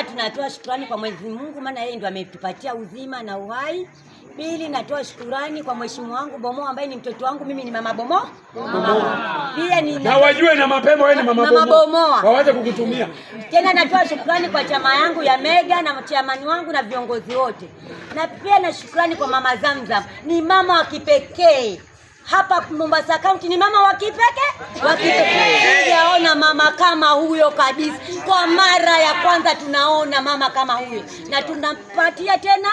Moja, tunatoa shukrani kwa Mwenyezi Mungu maana yeye ndo ametupatia uzima na uhai. Pili, natoa shukrani kwa mheshimiwa wangu Bomoa ambaye ni mtoto wangu, mimi ni mama Bomoa. Pia ni na wajue na mapema wewe ni mama Bomoa. Waanze kukutumia. Tena natoa shukrani kwa chama yangu ya Mega na chairman wangu na viongozi wote. Na pia na shukrani kwa mama Zamzam. Ni mama wa kipekee. Hapa Mombasa County ni mama wa kipekee. Sijaona mama kama huyo kabisa. Kwa mara ya kwanza tunaona mama kama huyo. Na tunampatia tena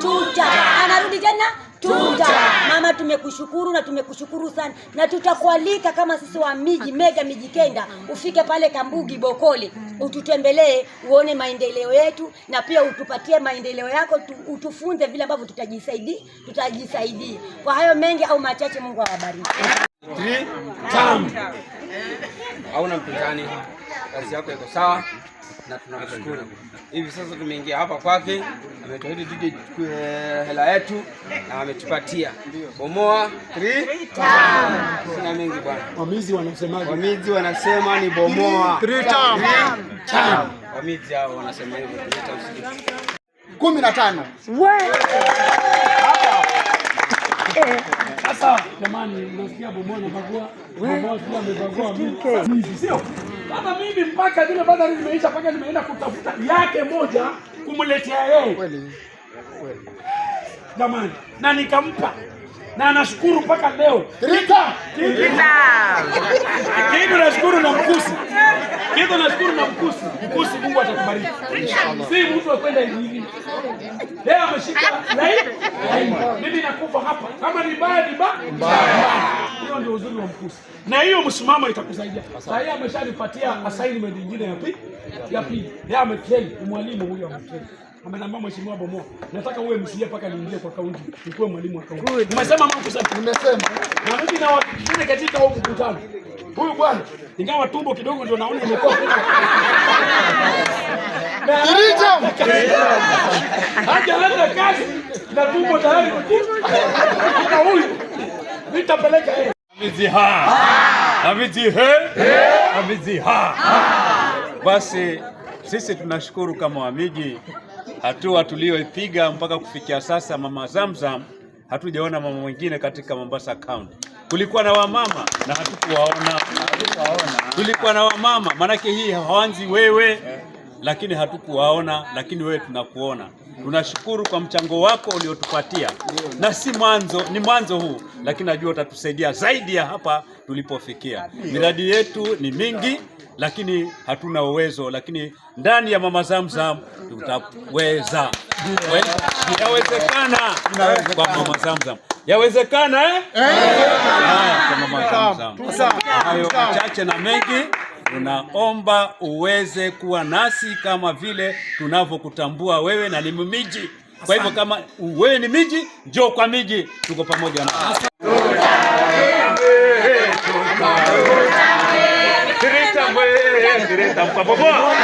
tuta. Anarudi tena tuta. Mama, tumekushukuru na tumekushukuru sana. Na tutakualika kama sisi wa miji Mega Mijikenda, ufike pale Kambugi Bokole, ututembelee uone maendeleo yetu na pia utupatie maendeleo yako, utufunze vile ambavyo tutajisaidia. Kwa hayo mengi au machache, Mungu awabariki. Hauna mpinzani, kazi yako iko sawa na tunashukuru. Hivi sasa tumeingia hapa kwake, ametuahidi tuje tuchukue hela yetu na ametupatia. Bomoa 3 sina mengi bwana. Wamizi wanasemaje? Wamizi wanasema ni Bomoa 3 Wamizi hao wanasema hivyo. 15. Sasa jamani, unasikia Bomoa na bagua. Bomoa pia amebagua mimi. Sio? Kama mimi mpaka zile badari zimeisha mpaka nimeenda kutafuta yake moja kumletea yeye. Kweli. Jamani, na nikampa. Na anashukuru mpaka leo. Kitu nashukuru na mkusi. Mkusi Mungu atakubariki. Inshallah. Si mtu akwenda hivi. Leo ameshika laini. Mimi nakufa hapa. Kama ni mbaya ni mbaya. Hiyo ndio uzuri wa mkusi. Na hiyo msimamo itakusaidia. Sasa yeye ameshanipatia assignment nyingine ya pili. Yeye ametrain mwalimu huyo ametrain. Amenambia mheshimiwa Bomoa, nataka uwe msiye paka niingie kwa kaunti, nikuwe mwalimu wa kaunti. Umesema mambo sana. Nimesema. Na mimi na wengine katika huo mkutano. Huyu bwana, ingawa tumbo kidogo ndio naona imekuwa. Hajaleta kazi na tumbo tayari. Kama huyu nitapeleka yeye. Amizi Basi sisi tunashukuru kama Wamiji, hatua tulioipiga mpaka kufikia sasa. Mama Zamzam hatujaona mama mwingine katika Mombasa County. Kulikuwa na wamama na hatukuwaona. Tulikuwa na wamama, manake hii hawanzi wewe, lakini hatukuwaona, lakini wewe tunakuona. Tunashukuru kwa mchango wako uliotupatia. Na si mwanzo, ni mwanzo huu, lakini najua utatusaidia zaidi ya hapa tulipofikia. Miradi yetu ni mingi, lakini hatuna uwezo, lakini ndani ya Mama Zamzam tutaweza. Yawezekana kwa Mama Zamzam. Yawezekana kwa Mama Zamzam. Hayo machache na mengi, tunaomba uweze kuwa nasi kama vile tunavyokutambua wewe na ni miji. Kwa hivyo kama wewe ni miji, njoo kwa miji, tuko pamoja na. Direta Bomoa.